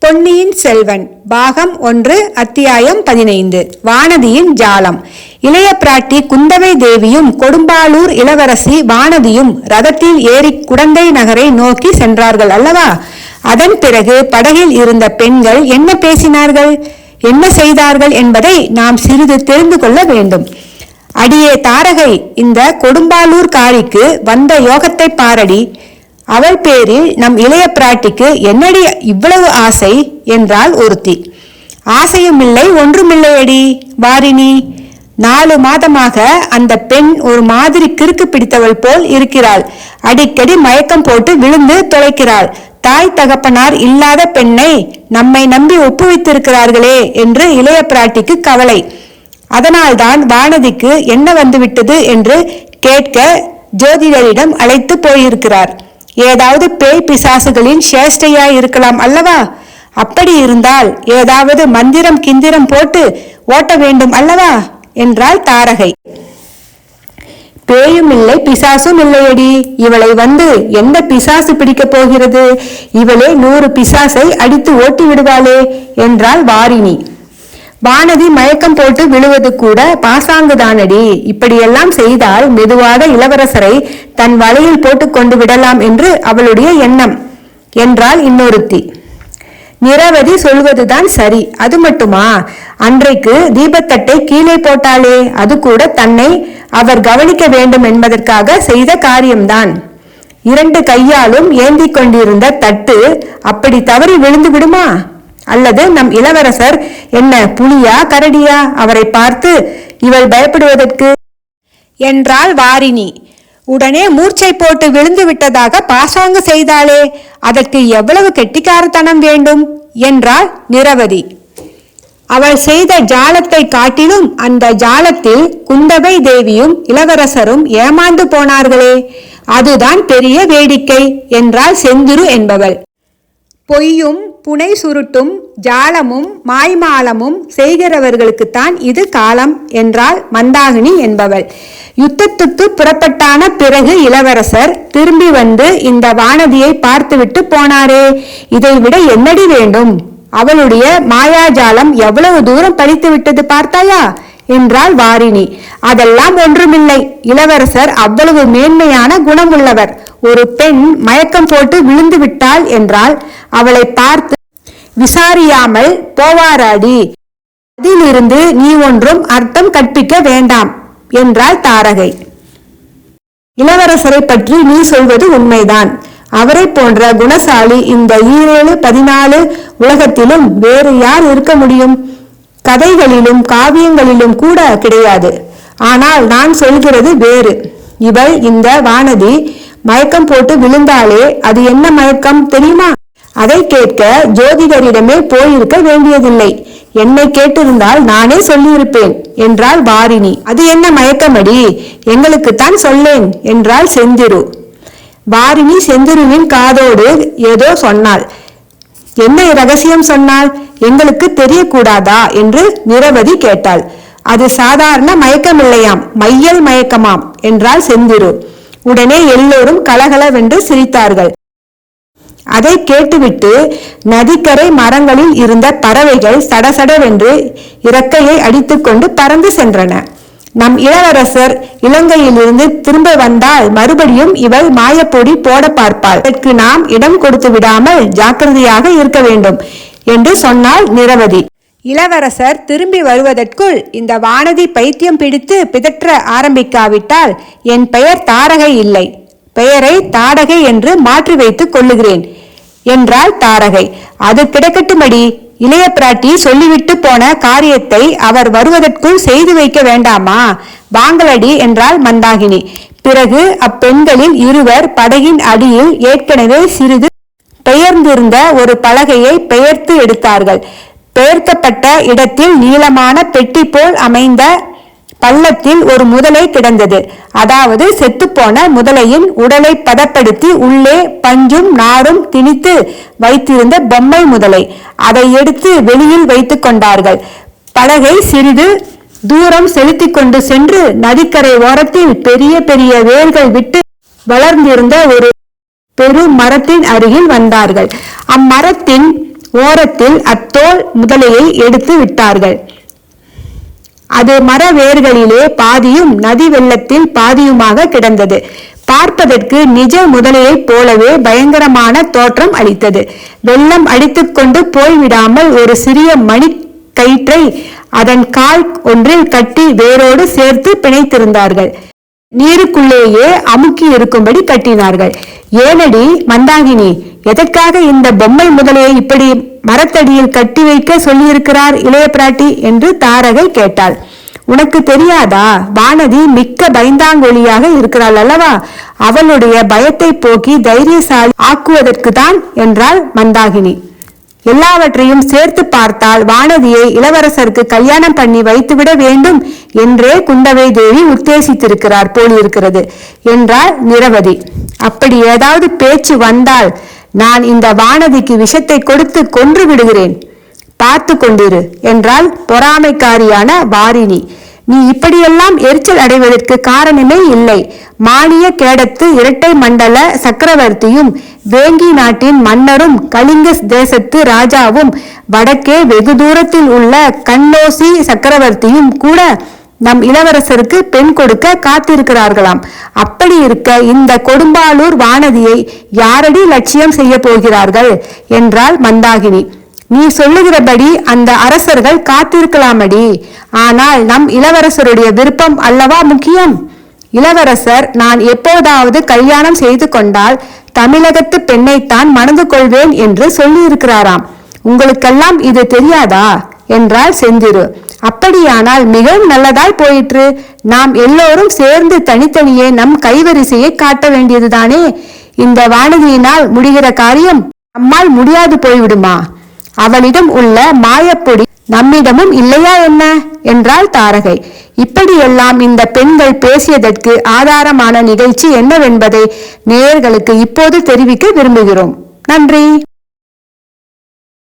பொன்னியின் செல்வன் பாகம் 1 அத்தியாயம் 15 வானதியின் ஜாலம். இளைய பிராட்டி குந்தவை தேவியும் கொடும்பாளூர் இளவரசி வானதியும் ரதத்தில் ஏறி குடந்தை நகரை நோக்கி சென்றார்கள் அல்லவா? அதன் பிறகு படகில் இருந்த பெண்கள் என்ன பேசினார்கள், என்ன செய்தார்கள் என்பதை நாம் சிறிது தெரிந்து கொள்ள வேண்டும். அடியே தாரகை, இந்த கொடும்பாளூர் காரிக்கு வந்த யோகத்தை பாரடி. அவள் பேரில் நம் இளைய பிராட்டிக்கு என்னடி இவ்வளவு ஆசை என்றாள் ஒருத்தி. ஆசையுமில்லை ஒன்றுமில்லையடி வாரினி. 4 மாதமாக அந்த பெண் ஒரு மாதிரி கிறுக்கு பிடித்தவள் போல் இருக்கிறாள். அடிக்கடி மயக்கம் போட்டு விழுந்து தொலைக்கிறாள். தாய் தகப்பனார் இல்லாத பெண்ணை நம்மை நம்பி ஒப்புவித்திருக்கிறார்களே என்று இளைய பிராட்டிக்கு கவலை. அதனால்தான் வானதிக்கு என்ன வந்துவிட்டது என்று கேட்க ஜோதிடரிடம் அழைத்து போயிருக்கிறார். ஏதாவது பேய் பிசாசுகளின் சேஷ்டையாய் இருக்கலாம் அல்லவா? அப்படி இருந்தால் ஏதாவது மந்திரம் கிந்திரம் போட்டு ஓட்ட வேண்டும் அல்லவா என்றாள் தாரகை. பேயும் இல்லை பிசாசும் இல்லையடி. இவளை வந்து எந்த பிசாசு பிடிக்கப் போகிறது? இவளே 100 பிசாசை அடித்து ஓட்டி விடுவாளே என்றாள் வாரினி. வானதி மயக்கம் போட்டு விழுவது கூட பாசாங்குதானடி. இப்படியெல்லாம் செய்தால் மெதுவாக இளவரசரை தன் வலையில் போட்டு கொண்டு விடலாம் என்று அவளுடைய எண்ணம் என்றாள் இன்னொருத்தி. நிரவதி சொல்வதுதான் சரி. அது மட்டுமா, அன்றைக்கு தீபத்தட்டை கீழே போட்டாளே, அது கூட தன்னை அவர் கவனிக்க வேண்டும் என்பதற்காக செய்த காரியம்தான். 2 கையாலும் ஏந்தி கொண்டிருந்த தட்டு அப்படி தவறி விழுந்து விடுமா? அல்லது நம் இளவரசர் என்ன புலியா கரடியா அவரை பார்த்து இவள் பயப்படுவதற்கு என்றாள் வாரினி. உடனே மூர்ச்சை போட்டு விழுந்து விட்டதாக பாசாங்கு செய்தாளே, அதற்கு எவ்வளவு கெட்டிக்காரத்தனம் வேண்டும் என்றாள் நிரவதி. அவள் செய்த ஜாலத்தை காட்டிலும் அந்த ஜாலத்தில் குந்தவை தேவியும் இளவரசரும் ஏமாந்து போனார்களே, அதுதான் பெரிய வேடிக்கை என்றாள் செந்திரு என்பவள். பொய்யும் புனை சுருட்டும் ஜாலமும் மாய்மாலமும் செய்கிறவர்களுக்குத்தான் இது காலம் என்றாள் மந்தாகினி என்பவள். யுத்தத்துக்கு புறப்பட்டான பிறகு இளவரசர் திரும்பி வந்து இந்த வானதியை பார்த்துவிட்டு போனாரே, இதைவிட என்னடி வேண்டும்? அவளுடைய மாயாஜாலம் எவ்வளவு தூரம் பறித்து விட்டது பார்த்தாயா என்றாள் வாரினி. அதெல்லாம் ஒன்றுமில்லை. இளவரசர் அவ்வளவு மேன்மையான குணம் உள்ளவர். ஒரு பெண் மயக்கம் போட்டு விழுந்து விட்டாள் என்றால் அவளை பார்த்து விசாரியாமல் போவாராடி. அதிலிருந்து நீ ஒன்றும் அர்த்தம் கற்பிக்க வேண்டாம் என்றாள் தாரகை. இளவரசரை பற்றி நீ சொல்வது உண்மைதான். அவரை போன்ற குணசாலி இந்த 17, 14 உலகத்திலும் வேறு யார் இருக்க முடியும்? கதைகளிலும் காவியங்களிலும் கூட கிடையாது. ஆனால் நான் சொல்கிறது வேறு. இவள் இந்த வானதி மயக்கம் போட்டு விழுந்தாலே, அது என்ன மயக்கம் தெரியுமா? அதை கேட்க ஜோதிடரிடமே போயிருக்க வேண்டியதில்லை. என்னை கேட்டிருந்தால் நானே சொல்லியிருப்பேன் என்றாள் வாரினி. அது என்ன மயக்கமடி? எங்களுக்குத்தான் சொல்லேன் என்றாள் செந்திரு. வாரினி செந்திருவின் காதோடு ஏதோ சொன்னாள். என்ன ரகசியம் சொன்னாள்? எங்களுக்கு தெரியக்கூடாதா என்று நிரவதி கேட்டாள். அது சாதாரண மயக்கமில்லையாம், மையல் மயக்கமாம் என்றாள் செந்திரு. உடனே எல்லோரும் கலகலவென்று சிரித்தார்கள். அதை கேட்டுவிட்டு நதிக்கரை மரங்களில் இருந்த பறவைகள் சடசடவென்று இறக்கையை அடித்துக்கொண்டு பறந்து சென்றன. நம் இளவரசர் இலங்கையிலிருந்து திரும்ப வந்தால் மறுபடியும் இவள் மாயப்பொடி போட பார்ப்பாள். அதற்கு நாம் இடம் கொடுத்து விடாமல் ஜாக்கிரதையாக இருக்க வேண்டும் என்று சொன்னாள் நிரவதி. இளவரசர் திரும்பி வருவதற்குள் இந்த வானதி பைத்தியம் பிடித்து பிதற்ற ஆரம்பிக்காவிட்டால் என் பெயர் தாரகை இல்லை, பெயரை தாடகை என்று மாற்றி வைத்துக் கொள்ளுகிறேன் என்றாள் தாரகை. அது கிடைக்கட்டுமடி. இளைய பிராட்டி சொல்லிவிட்டு போன காரியத்தை அவர் வருவதற்குள் செய்து வைக்க வேண்டாமா? வாங்களடி என்றாள் மந்தாகினி. பிறகு அப்பெண்களில் இருவர் படகின் அடியில் ஏற்கனவே சிறிது பெயர்ந்திருந்த ஒரு பலகையை பெயர்த்து எடுத்தார்கள். பெயர்க்கப்பட்ட இடத்தில் நீளமான பெட்டி போல் அமைந்த பள்ளத்தில் ஒரு முதலை கிடந்தது. அதாவது செத்துப்போன முதலையின் உடலை பதப்படுத்தி உள்ளே பஞ்சும் நாரும் திணித்து வைத்திருந்த பொம்மை முதலை. அதை எடுத்து வெளியில் வைத்துக் கொண்டார்கள். படகை சிறிது தூரம் செலுத்தி கொண்டு சென்று நதிக்கரை ஓரத்தில் பெரிய பெரிய வேர்கள் விட்டு வளர்ந்திருந்த ஒரு பெரு மரத்தின் அருகில் வந்தார்கள். அம்மரத்தின் ஓரத்தில் அத்தோல் முதலையை எடுத்து விட்டார்கள். அது மர வேர்களிலே பாதியும் நதி வெள்ளத்தில் பாதியுமாக கிடந்தது. பார்ப்பதற்கு நிஜ முதலையைப் போலவே பயங்கரமான தோற்றம் அளித்தது. வெள்ளம் அடித்துக்கொண்டு போய்விடாமல் ஒரு சிறிய மணி கயிற்றை அதன் கால் ஒன்றில் கட்டி வேரோடு சேர்த்து பிணைத்திருந்தார்கள். நீருக்குள்ளேயே அமுக்கி இருக்கும்படி கட்டினார்கள். ஏனடி மந்தாகினி, எதற்காக இந்த பொம்மை முதலையை இப்படி மரத்தடியில் கட்டி வைக்க சொல்லியிருக்கிறார் இளைய பிராட்டி என்று தாரகை கேட்டாள். உனக்கு தெரியாதா? வானதி மிக்க பயந்தாங்கொழியாக இருக்கிறாள் அல்லவா? அவளுடைய பயத்தை போக்கி தைரியசாலி ஆக்குவதற்கு தான் என்றாள் மந்தாகினி. எல்லாவற்றையும் சேர்த்து பார்த்தால் வானதியை இளவரசருக்கு கல்யாணம் பண்ணி வைத்துவிட வேண்டும் என்றே குந்தவை தேவி உத்தேசித்திருக்கிறார் போலிருக்கிறது என்றாள் நிரவதி. அப்படி ஏதாவது பேச்சு வந்தால் நான் இந்த வானதிக்கு விஷத்தை கொடுத்து கொன்று விடுகிறேன், பார்த்து கொண்டிரு என்றாள் பொறாமைக்காரியான வாரிணி. நீ இப்படியெல்லாம் எரிச்சல் அடைவதற்கு காரணமே இல்லை. மானிய கேடத்து இரட்டை மண்டல சக்கரவர்த்தியும் வேங்கி நாட்டின் மன்னரும் கலிங்க தேசத்து ராஜாவும் வடக்கே வெகு தூரத்தில் உள்ள கண்ணோசி சக்கரவர்த்தியும் கூட நம் இளவரசருக்கு பெண் கொடுக்க காத்திருக்கிறார்களாம். அப்படி இருக்க இந்த கொடும்பாலூர் வானதியை யாரடி லட்சியம் செய்ய போகிறார்கள் என்றாள் மந்தாகினி. நீ சொல்லுகிறபடி அந்த அரசர்கள் காத்திருக்கலாமடி. ஆனால் நம் இளவரசருடைய விருப்பம் அல்லவா முக்கியம். இளவரசர் நான் எப்போதாவது கல்யாணம் செய்து கொண்டால் தமிழகத்து பெண்ணைத்தான் மணந்து கொள்வேன் என்று சொல்லி இருக்கிறாராம். உங்களுக்கெல்லாம் இது தெரியாதா என்றாள் செந்திரு. அப்படியானால் மிகவும் நல்லதாய் போயிற்று. நாம் எல்லோரும் சேர்ந்து தனித்தனியே நம் கைவரிசையை காட்ட வேண்டியதுதானே. இந்த வானதியினால் முடிகிற காரியம் நம்மால் முடியாது போய்விடுமா? அவளிடம் உள்ள மாயப்பொடி நம்மிடமும் இல்லையா என்ன என்றாள் தாரகை. இப்படியெல்லாம் இந்த பெண்கள் பேசியதற்கு ஆதாரமான நிகழ்ச்சி என்னவென்பதை நேயர்களுக்கு இப்போது தெரிவிக்க விரும்புகிறோம். நன்றி.